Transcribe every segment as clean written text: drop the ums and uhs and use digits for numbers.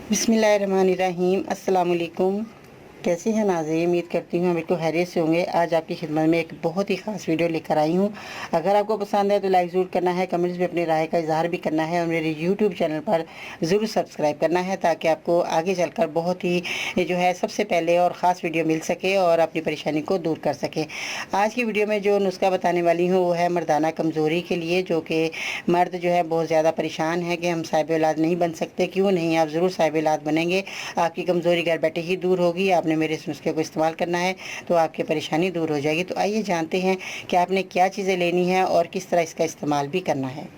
बिस्मिल्लाहिर्रहमानिर्रहीम। अस्सलाम वालेकुम। कैसे हैं नाज़रीन? उम्मीद करती हूँ बिल्कुल खैरियत से होंगे। आज आपकी खिदमत में एक बहुत ही ख़ास वीडियो लेकर आई हूँ। अगर आपको पसंद है तो लाइक ज़रूर करना है, कमेंट्स में अपनी राय का इजहार भी करना है और मेरे यूट्यूब चैनल पर ज़रूर सब्सक्राइब करना है ताकि आपको आगे चलकर बहुत ही जो है सबसे पहले और ख़ास वीडियो मिल सके और अपनी परेशानी को दूर कर सके। आज की वीडियो में जो नुस्खा बताने वाली हूँ वो है मर्दाना कमज़ोरी के लिए, जो कि मर्द जो है बहुत ज़्यादा परेशान है कि हम साहिब औलाद नहीं बन सकते। क्यों नहीं, आप ज़रूर साहिब औलाद बनेंगे। आपकी कमज़ोरी घर बैठे ही दूर होगी। आपने मेरे इस नुस्खे को इस्तेमाल करना है तो आपकी परेशानी दूर हो जाएगी। तो आइए जानते हैं कि आपने क्या चीज़ें लेनी है और किस तरह इसका इस्तेमाल भी करना है।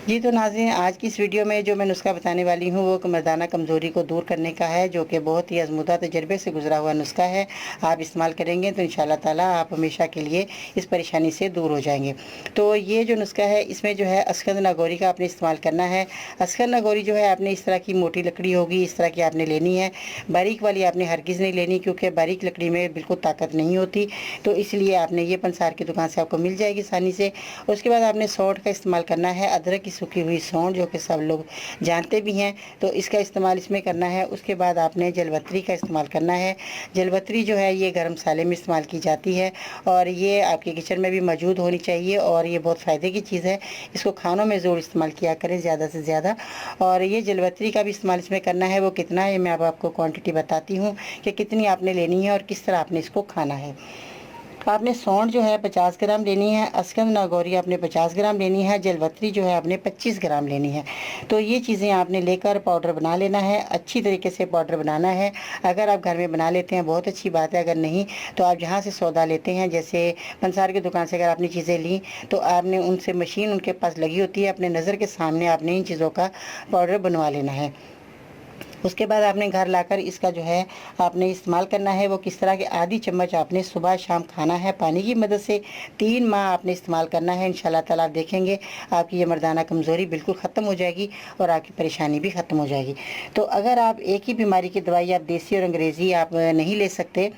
जी तो नाज़रीन, आज की इस वीडियो में जो मैं नुस्खा बताने वाली हूँ वो मर्दाना कमज़ोरी को दूर करने का है, जो कि बहुत ही आज़मूदा तजर्बे से गुजरा हुआ नुस्खा है। आप इस्तेमाल करेंगे तो इंशाअल्लाह ताला आप हमेशा के लिए इस परेशानी से दूर हो जाएंगे। तो ये जो नुस्खा है इसमें जो है अस्कंद नागौरी का आपने इस्तेमाल करना है। अस्कंद नागौरी जो है आपने इस तरह की मोटी लकड़ी होगी, इस तरह की आपने लेनी है। बारीक वाली आपने हरगिज़ नहीं लेनी, क्योंकि बारीक लकड़ी में बिल्कुल ताकत नहीं होती। तो इसलिए आपने ये पंसार की दुकान से आपको मिल जाएगी आसानी से। उसके बाद आपने सौंठ का इस्तेमाल करना है, अदरक की सूखी हुई सौंठ, जो कि सब लोग जानते भी हैं, तो इसका इस्तेमाल इसमें करना है। उसके बाद आपने जलवत्री का इस्तेमाल करना है। जलवत्री जो है ये गरम मसाले में इस्तेमाल की जाती है और ये आपके किचन में भी मौजूद होनी चाहिए और ये बहुत फ़ायदे की चीज़ है। इसको खानों में ज़रूर इस्तेमाल किया करें ज़्यादा से ज़्यादा। और ये जलवत्री का भी इस्तेमाल इसमें करना है। वो कितना है मैं अब आपको क्वांटिटी बताती हूँ कि कितनी आपने लेनी है और किस तरह आपने इसको खाना है। आपने सौंठ जो है 50 ग्राम लेनी है, अस्कंद नागौरी आपने 50 ग्राम लेनी है, जलवत्री जो है आपने 25 ग्राम लेनी है। तो ये चीज़ें आपने लेकर पाउडर बना लेना है। अच्छी तरीके से पाउडर बनाना है। अगर आप घर में बना लेते हैं बहुत अच्छी बात है, अगर नहीं तो आप जहाँ से सौदा लेते हैं, जैसे पंसार की दुकान से अगर आपने चीज़ें ली तो आपने उनसे मशीन उनके पास लगी होती है, अपने नज़र के सामने आपने इन चीज़ों का पाउडर बनवा लेना है। उसके बाद आपने घर लाकर इसका जो है आपने इस्तेमाल करना है। वो किस तरह के, आधी चम्मच आपने सुबह शाम खाना है पानी की मदद से। 3 माह आपने इस्तेमाल करना है। इंशाल्लाह ताला आप देखेंगे आपकी ये मर्दाना कमज़ोरी बिल्कुल ख़त्म हो जाएगी और आपकी परेशानी भी ख़त्म हो जाएगी। तो अगर आप एक ही बीमारी की दवाई आप देसी और अंग्रेज़ी आप नहीं ले सकते,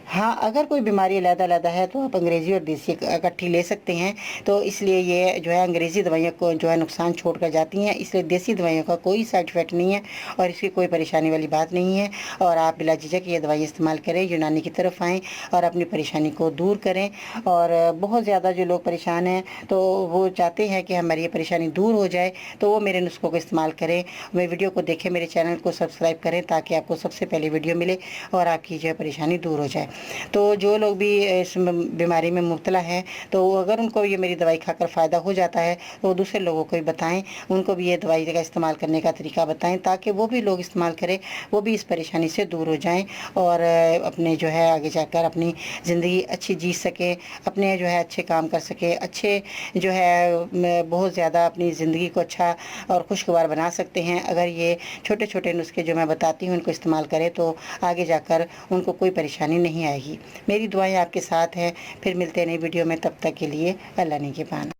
हाँ अगर कोई बीमारी अलग-अलग है तो आप अंग्रेज़ी और देसी इकट्ठी ले सकते हैं। तो इसलिए ये जो है अंग्रेज़ी दवाइयाँ को जो है नुकसान छोड़ कर जाती हैं, इसलिए देसी दवाइयों का कोई साइड इफ़ेक्ट नहीं है और इसकी कोई परेशानी वाली बात नहीं है। और आप बिला झिझक ये दवाई इस्तेमाल करें, यूनानी की तरफ आएँ और अपनी परेशानी को दूर करें। और बहुत ज़्यादा जो लोग परेशान हैं तो वो चाहते हैं कि हमारी ये परेशानी दूर हो जाए, तो वो मेरे नुस्खों को इस्तेमाल करें। मेरे वीडियो को देखें, मेरे चैनल को सब्सक्राइब करें ताकि आपको सबसे पहले वीडियो मिले और आपकी जो है परेशानी दूर हो जाए। तो जो लोग भी इस बीमारी में मुब्तला हैं तो अगर उनको ये मेरी दवाई खाकर फ़ायदा हो जाता है तो दूसरे लोगों को भी बताएं, उनको भी ये दवाई का इस्तेमाल करने का तरीका बताएं ताकि वो भी लोग इस्तेमाल करें, वो भी इस परेशानी से दूर हो जाएं और अपने जो है आगे जाकर अपनी ज़िंदगी अच्छी जी सकें, अपने जो है अच्छे काम कर सकें, अच्छे जो है बहुत ज़्यादा अपनी ज़िंदगी को अच्छा और खुशगवार बना सकते हैं। अगर ये छोटे छोटे नुस्खे जो मैं बताती हूँ उनको इस्तेमाल करें तो आगे जाकर उनको कोई परेशानी नहीं आएगी। मेरी दुआएं आपके साथ हैं। फिर मिलते हैं नई वीडियो में, तब तक के लिए अल्लाह निगहबान।